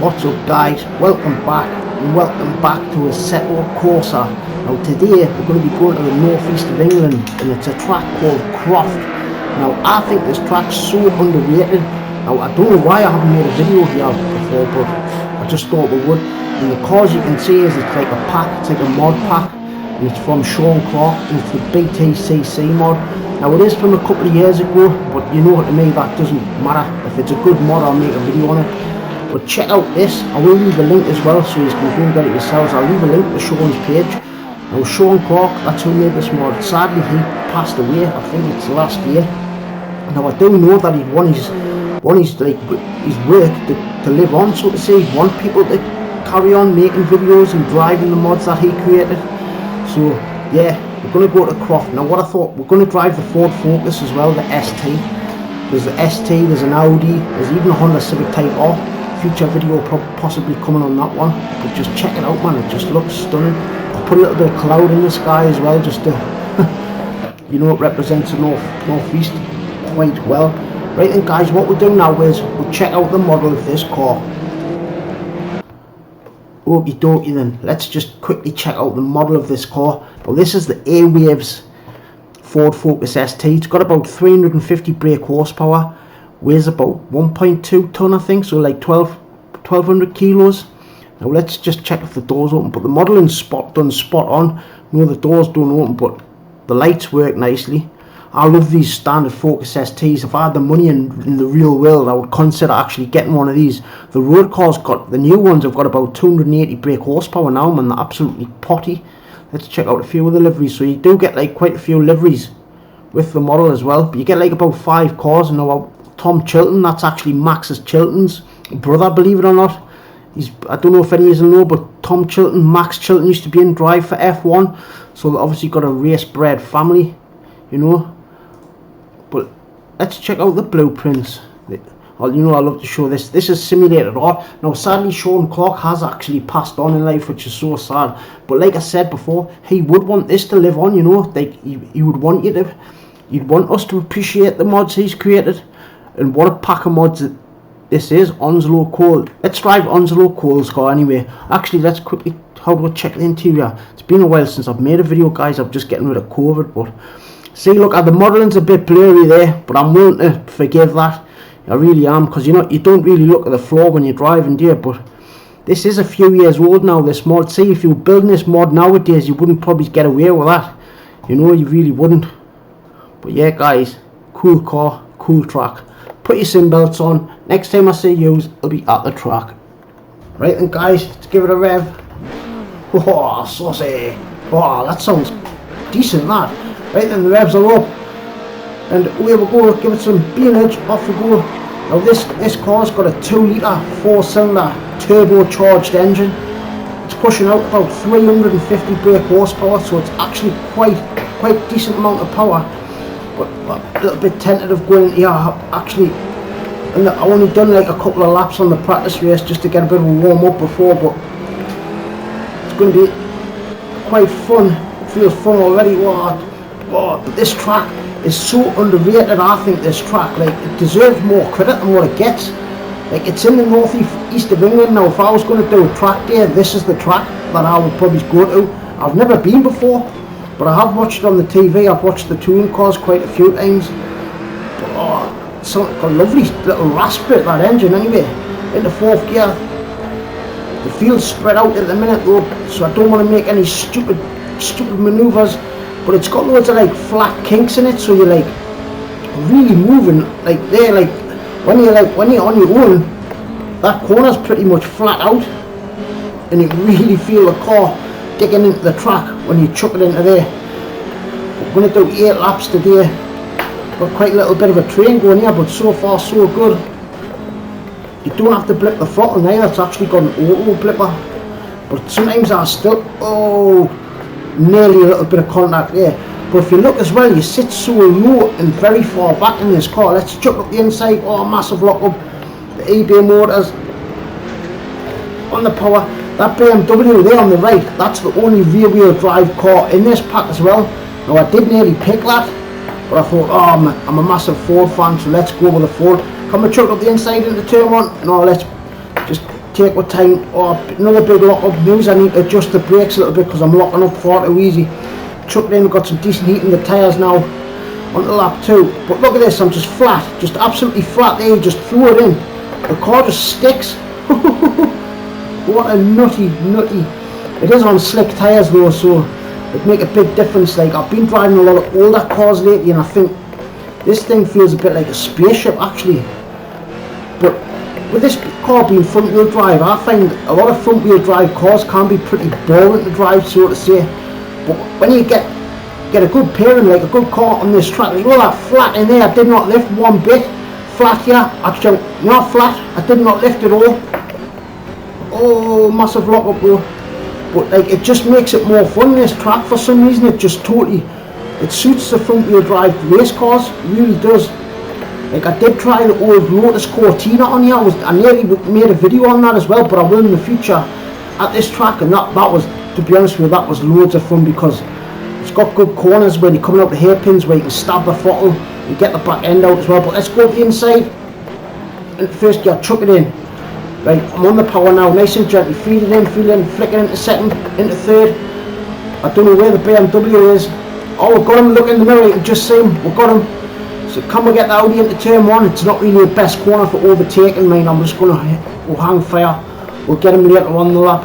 What's up guys, welcome back to Assetto Corsa. Now today we're going to be going to the northeast of England and it's a track called Croft. Now I think this track's so underrated. Now I don't know why I haven't made a video here before, but I just thought we would. And the cars you can see is it's like a pack, it's like a mod pack, and it's from Shaun and it's the btcc mod. Now it is from a couple of years ago, but you know, to me that doesn't matter. If it's a good mod I'll make a video on it. But check out this, I will leave a link as well so you can go and get it yourselves. I'll leave a link to Shaun's page. Now Shaun, that's who made this mod. Sadly he passed away, I think it's last year. Now I do know that he won his work to live on, so to say. He want people to carry on making videos and driving the mods that he created. So yeah, we're going to go to Croft. Now what I thought, we're going to drive the Ford Focus as well, the ST. There's the ST, there's an Audi, there's even a Honda Civic Type R. Future video possibly coming on that one, but just check it out man, it just looks stunning. I put a little bit of cloud in the sky as well, just to you know, it represents the northeast quite well. Right then guys, what we'll do now is we'll check out the model of this car. Okie dokie then, let's just quickly check out the model of this car. Well, this is the Airwaves Ford Focus ST. It's got about 350 brake horsepower, weighs about 1.2 ton I think, so like 1200 kilos. Now let's just check if the doors open, but the modeling's done spot on. No, the doors don't open, but the lights work nicely. I love these standard Focus STs. If I had the money in the real world, I would consider actually getting one of these. The road cars the new ones have got about 280 brake horsepower now, man, they're absolutely potty. Let's check out a few of the liveries. So you do get like quite a few liveries with the model as well, but you get like about 5 cars. And now Tom Chilton, that's actually Max's Chilton's brother, believe it or not. I don't know if any of you know, but Tom Chilton, Max Chilton used to be in drive for F1, so they obviously got a race bred family, you know. But let's check out the blueprints. Well, you know, I love to show this. This is simulated art. Now sadly Shaun has actually passed on in life, which is so sad, but like I said before, he would want this to live on, you know. Like he would want you'd want us to appreciate the mods he's created. And what a pack of mods this is. Onslow Cole. Let's drive Onslow Cole's car anyway. Actually, let's quickly, how do I check the interior? It's been a while since I've made a video guys, I'm just getting rid of COVID, but see, look, the modeling's a bit blurry there, but I'm willing to forgive that. I really am, because you know, you don't really look at the floor when you're driving, do you? But this is a few years old now, this mod. See, if you were building this mod nowadays, you wouldn't probably get away with that. You know, you really wouldn't. But yeah guys, cool car, cool track. Put your sim belts on. Next time I see you, I'll be at the track. Right then guys, let's give it a rev. Oh, saucy. Oh, that sounds decent, that. Right then, the revs are up. And away we go, give it some beanage, off we go. Now this car's got a 2 litre 4-cylinder turbocharged engine. It's pushing out about 350 brake horsepower, so it's actually quite decent amount of power. But a little bit tentative going into here actually, and I only done like a couple of laps on the practice race just to get a bit of a warm up before, but it's going to be quite fun. It feels fun already. But this track is so underrated. I think this track, like, it deserves more credit than what it gets. Like, it's in the northeast of England. Now if I was going to do a track day, this is the track that I would probably go to. I've never been before, but I have watched it on the TV. I've watched the touring cars quite a few times. But oh, it's got a lovely little rasp bit, that engine anyway. In the 4th gear. The field's spread out at the minute though, so I don't want to make any stupid manoeuvres. But it's got loads of like flat kinks in it, so you're like really moving like there. Like when you're on your own, that corner's pretty much flat out, and you really feel the car digging into the track when you chuck it into there. We're going to do 8 laps today. Got quite a little bit of a train going here, but so far so good. You don't have to blip the throttle now, it's actually got an auto blipper, but sometimes I still, nearly a little bit of contact there. But if you look as well, you sit so low and very far back in this car. Let's chuck up the inside. Oh, massive lock up, the eBay motors on the power. That BMW there on the right, that's the only rear wheel drive car in this pack as well. Now I did nearly pick that, but I thought, oh, I'm a massive Ford fan, so let's go with the Ford. Can we chuck up the inside into turn 1? No, let's just take our time. Oh, another big lock up news, I need to adjust the brakes a little bit because I'm locking up far too easy. Chucked in, got some decent heat in the tyres now on the lap 2. But look at this, I'm just flat, just absolutely flat there, just threw it in. The car just sticks. What a nutty. It is on slick tyres though, so it'd make a big difference. Like, I've been driving a lot of older cars lately and I think this thing feels a bit like a spaceship actually. But with this car being front wheel drive, I find a lot of front wheel drive cars can be pretty boring to drive, so to say. But when you get a good pairing, like a good car on this track, like all that flat in there, I did not lift one bit. Flat here, actually not flat, I did not lift at all. Oh, massive lock up though. But like, it just makes it more fun, this track, for some reason. It just totally, it suits the front wheel drive race cars, it really does. Like, I did try the old Lotus Cortina on here, I nearly made a video on that as well, but I will in the future at this track, and that was, to be honest with you, that was loads of fun because it's got good corners where you're coming out the hairpins where you can stab the throttle and get the back end out as well. But let's go to the inside. In the first gear, chuck it in. Right, I'm on the power now, nice and gently, feed it in, flick it into second, into third. I don't know where the BMW is. Oh, we've got him, look in the mirror, you can just see him, we've got him. So can we get the Audi into turn 1? It's not really the best corner for overtaking, mate. I'm just going to we'll hang fire. We'll get him later on the lap.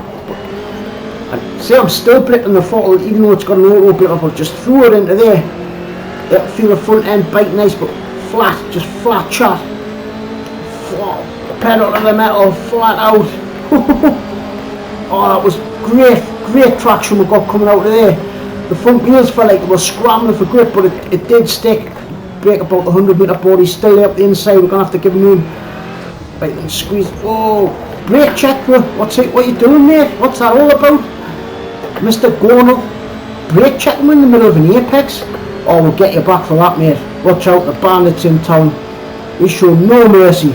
And see, I'm still blipping the throttle, even though it's got an auto blipper, but just throw it into there. It'll feel the front end bite nice, but flat, just flat chat. Pedal to the metal, flat out. Oh, that was great traction we got coming out of there. The front wheels felt like they were scrambling for grip, but it did stick. Brake about the 100-metre board, he's still there up the inside, we're going to have to give him room. Right, and squeeze. Oh, brake check, bro. What are you doing, mate? What's that all about? Mr. Gornell, brake check him in the middle of an apex? Oh, we'll get you back for that, mate. Watch out, the bandits in town. We show no mercy.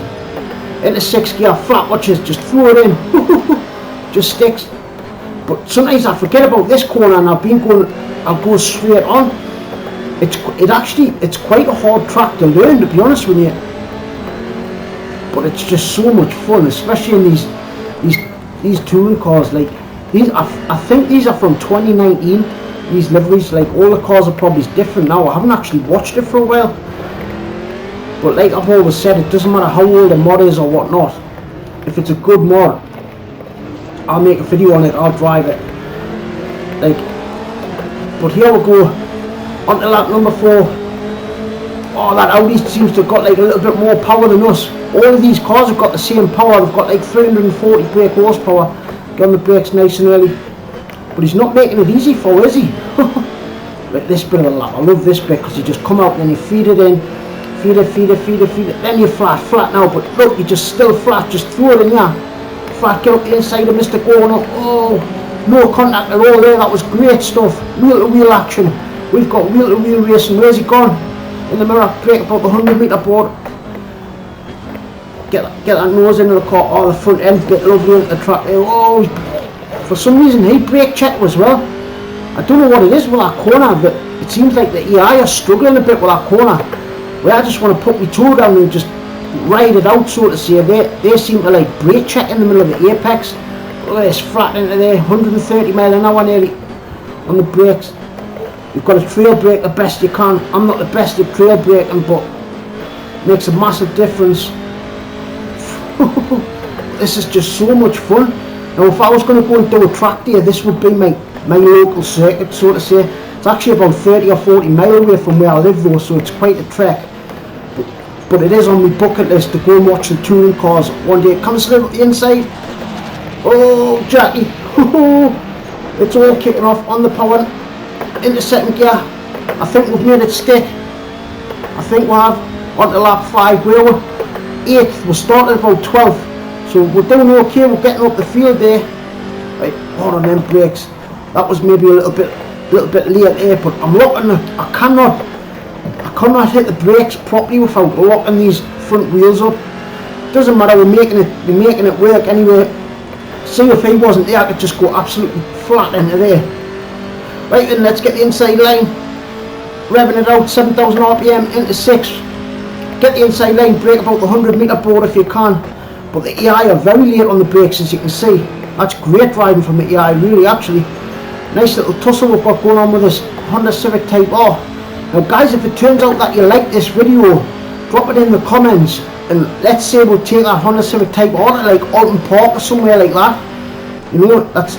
Into 6th gear, flat, watch this, just throw it in. Just sticks. But sometimes I forget about this corner and I'll go straight on. It's quite a hard track to learn, to be honest with you. But it's just so much fun, especially in these touring cars. Like these, I think these are from 2019. These liveries, like all the cars are probably different now. I haven't actually watched it for a while. But like I've always said, it doesn't matter how old a mod is or whatnot. If it's a good mod, I'll make a video on it, I'll drive it. Like, but here we go, on to lap number 4. Oh, that Audi seems to have got like a little bit more power than us. All of these cars have got the same power, they've got like 340 brake horsepower. Get on the brakes nice and early. But he's not making it easy for us, is he? Like this bit of a lap, I love this bit because you just come out and then you feed it in. Feed it, then you're flat now, but look, you're just still flat, just throw it in there. Flat, get up the inside of Mr. Gornell. Oh, no contact at all there, that was great stuff. Wheel to wheel action. We've got wheel to wheel racing. Where's he gone? In the mirror, brake about the 100-metre board. Get that nose into the car. Oh, the front end bit lovely into the track there. Oh, for some reason he brake checked as well. I don't know what it is with that corner, but it seems like the EI are struggling a bit with that corner. Where I just want to put my toe down and just ride it out, so to say. They seem to like brake check in the middle of the apex. Look at this, flat into there, 130 mile an hour nearly on the brakes. You've got to trail brake the best you can. I'm not the best at trail braking, but it makes a massive difference. This is just so much fun. Now if I was going to go and do a track day, this would be my local circuit, so to say. It's actually about 30 or 40 mile away from where I live though, so it's quite a trek. But it is on my bucket list to go and watch the touring cars one day. Come and slip up the inside. Oh, Jackie. It's all kicking off on the power. Into 2nd gear. I think we've made it stick. I think we have. On to lap 5. Where we're 8th. We're starting about 12th. So we're doing okay. We're getting up the field there. Right, hold on them brakes. That was maybe a little bit late there, but I'm locking it. I cannot hit the brakes properly without locking these front wheels up. Doesn't matter, we're making it work anyway. See, if he wasn't there, I could just go absolutely flat into there. Right then, let's get the inside line. Revving it out, 7,000 RPM into 6. Get the inside line, brake about the 100-metre board if you can. but the AI are very late on the brakes, as you can see. That's great driving from the AI, really, actually. Nice little tussle we've got going on with this Honda Civic Type R. Now guys, if it turns out that you like this video, drop it in the comments, and let's say we'll take that Honda Civic Type R to like Alton Park or somewhere like that. You know, that's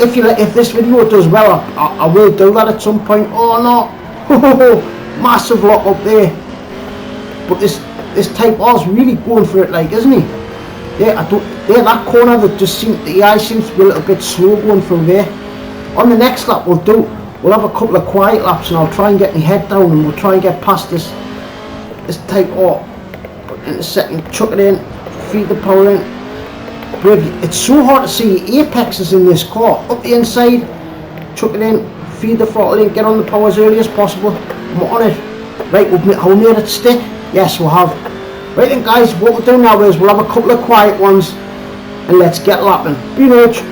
if this video does well, I will do that at some point. Oh no, massive lock up there. But this Type R is really going for it, like, isn't he? Yeah, that corner that just seems, the AI seems to be a little bit slow going through there. On the next lap we'll have a couple of quiet laps, and I'll try and get my head down, and we'll try and get past this Type R. In a second, chuck it in, feed the power in. It's so hard to see apexes in this car. Up the inside, chuck it in, feed the throttle in, get on the power as early as possible, and we're on it. Right, have we made it stick? Yes, we have. Right then guys, what we'll do now is we'll have a couple of quiet ones, and let's get lapping. Be much.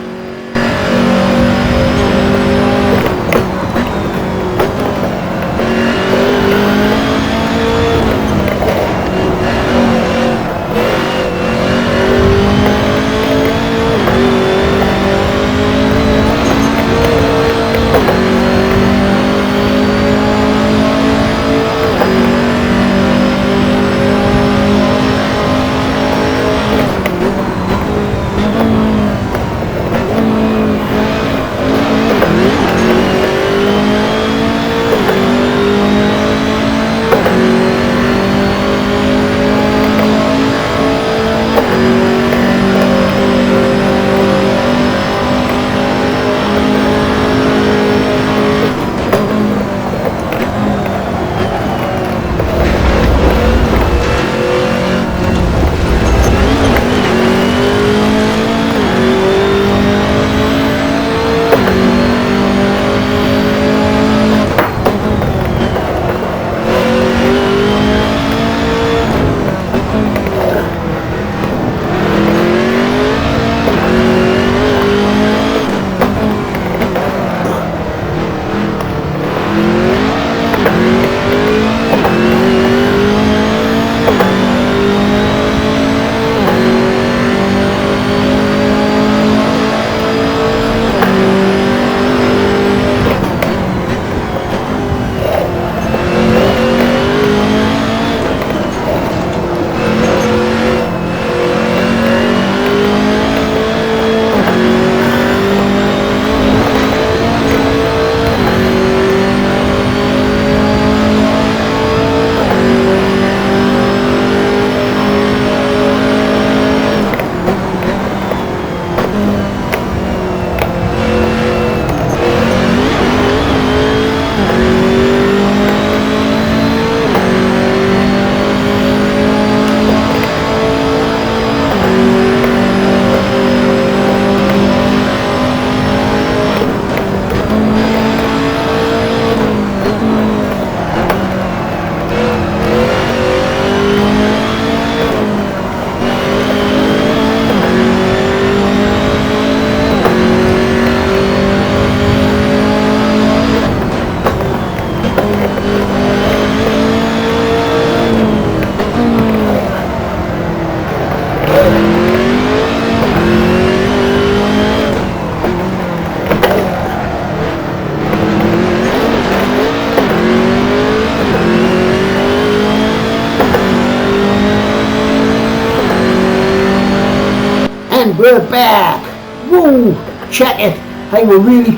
And we're back. Woo! Check it. Hey, we're really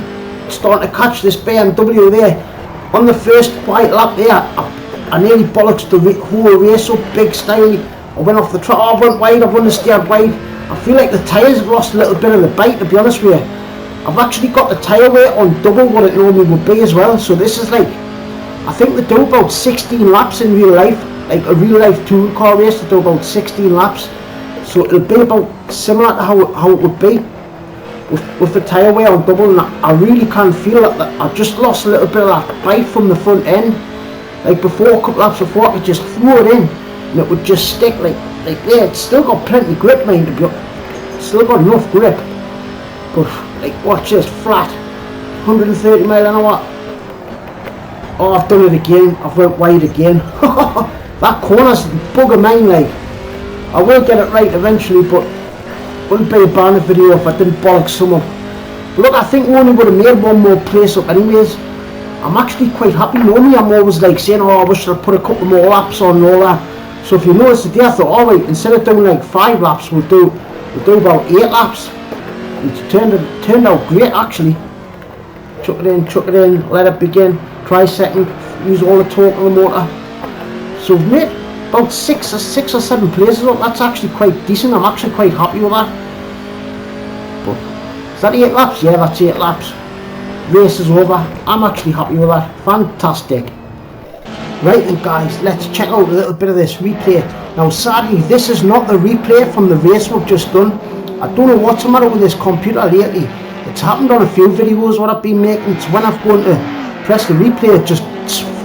starting to catch this BMW there. On the first quiet lap there, I nearly bollocksed the whole race up big style. I went off the track. I went wide. I've understeered wide. I feel like the tyres have lost a little bit of the bite, to be honest with you. I've actually got the tyre weight on double what it normally would be as well. So this is like, I think they do about 16 laps in real life. Like a real life touring car race, they do about 16 laps. So it'll be about similar to how it would be with the tyre wear on double, and I really can feel that I just lost a little bit of that bite from the front end. Like before, a couple laps before, I could just throw it in and it would just stick like there. It's still got plenty of grip, mind you, still got enough grip, but like watch this, flat 130 mile an hour. Oh, I've done it again. I've went wide again. That corner's bugger mine, like. I will get it right eventually, but it wouldn't be a banner video if I didn't bollock some up. But look, I think we only would have made one more place up anyways. I'm actually quite happy. Normally I'm always like saying, oh, I wish I'd put a couple more laps on and all that. So if you notice today, I thought, alright, instead of doing like 5 laps, we'll do about 8 laps. And it turned out great actually. Chuck it in, let it begin. Try second, use all the torque on the motor. So we've made about 6 or 7 places up. That's actually quite decent. I'm actually quite happy with that. But is that 8 laps? Yeah, that's 8 laps. Race is over. I'm actually happy with that. Fantastic. Right then guys, let's check out a little bit of this replay. Now sadly this is not the replay from the race we've just done. I don't know what's the matter with this computer lately. It's happened on a few videos what I've been making. It's when I've gone to press the replay,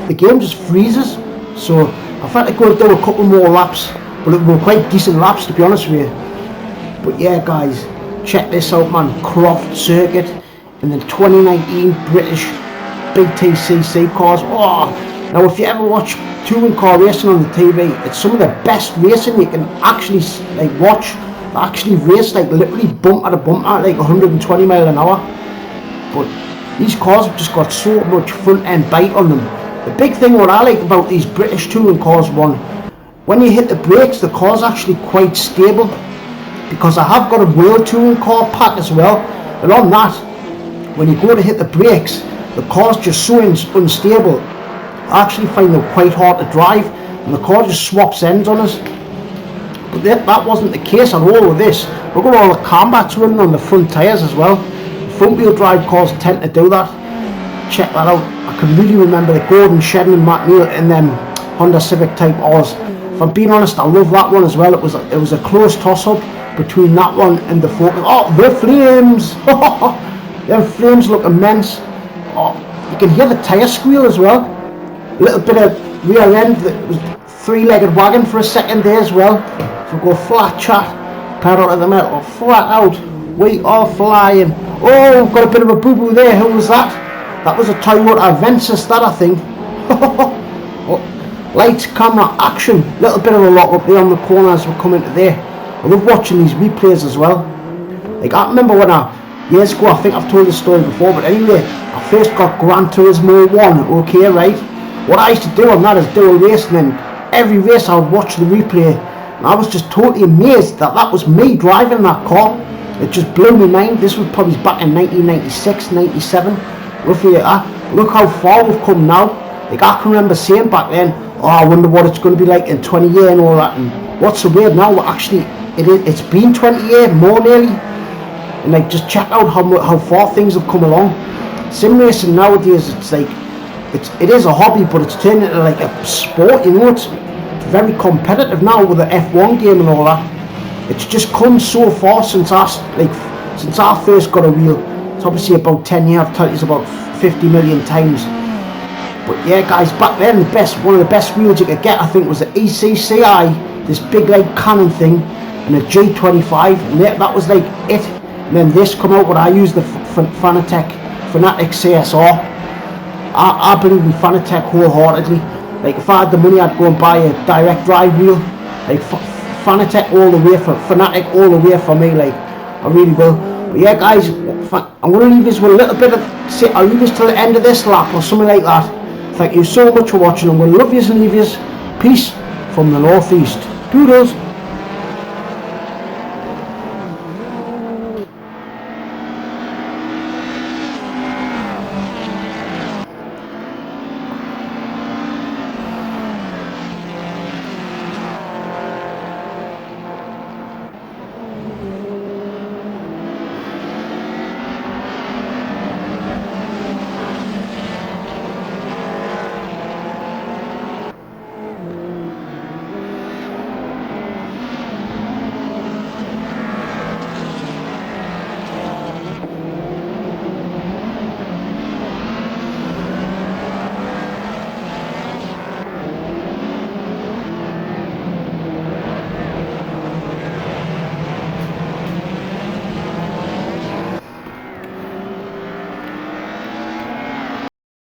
the game just freezes. So I've had to go and do a couple more laps, but it were quite decent laps to be honest with you. But yeah guys, check this out man, Croft circuit in the 2019 British btcc cars. Oh, now if you ever watch touring car racing on the TV, it's some of the best racing you can actually like watch. They actually race like literally bumper to bumper at like 120 miles an hour. But these cars have just got so much front end bite on them. The big thing what I like about these British touring cars, one, when you hit the brakes, the car's actually quite stable, because I have got a world touring car pack as well, and on that, when you go to hit the brakes, the car's just so unstable. I actually find them quite hard to drive, and the car just swaps ends on us. But that wasn't the case at all with this. Look at all the combats running on the front tyres as well. Front wheel drive cars tend to do that. Check that out. I can really remember the Gordon Shedden and Matt Neal in them Honda Civic Type R's. If I'm being honest, I love that one as well. It was a close toss-up between that one and the Focus. Oh, the flames! Them flames look immense. Oh, you can hear the tyre squeal as well. A little bit of rear end. That was 3-legged wagon for a second there as well. So go flat chat, pedal to the metal, flat out. We are flying. Oh, we've got a bit of a boo-boo there. Who was that? That was a Toyota Avensis, that I think. Lights, camera, action. Little bit of a lock up there on the corner as we come into there. I love watching these replays as well. Like I remember when years ago, I think I've told this story before, but anyway, I first got Gran Turismo 1, okay, right? What I used to do on that is do a race, and then every race I would watch the replay, and I was just totally amazed that that was me driving that car. It just blew my mind. This was probably back in 1996, 97, roughly like that. Look how far we've come now. Like I can remember saying back then, oh, I wonder what it's going to be like in 20 years and all that, and what's the weird now, actually, it's been 20 years, more nearly. And like, just check out how far things have come along. Sim racing nowadays, it's like, it is a hobby, but it's turned into like a sport, you know. It's very competitive now with the F1 game and all that. It's just come so far since I first got a wheel. It's obviously about 10 years, I've told you, it's about 50 million times. But yeah guys, back then one of the best wheels you could get, I think, was the ECCI, this big like cannon thing, and a G25, and that was like it. And then this come out, what I use, the Fanatec CSR. I believe in Fanatec wholeheartedly. Like if I had the money, I'd go and buy a direct drive wheel. Like Fanatec all the way, for Fanatec all the way for me. Like I really will. But yeah, guys, I'm going to leave this with a little bit of. I'll leave this till the end of this lap or something like that. Thank you so much for watching. I'm going to love yous and leave yous. Peace from the northeast. Doodles.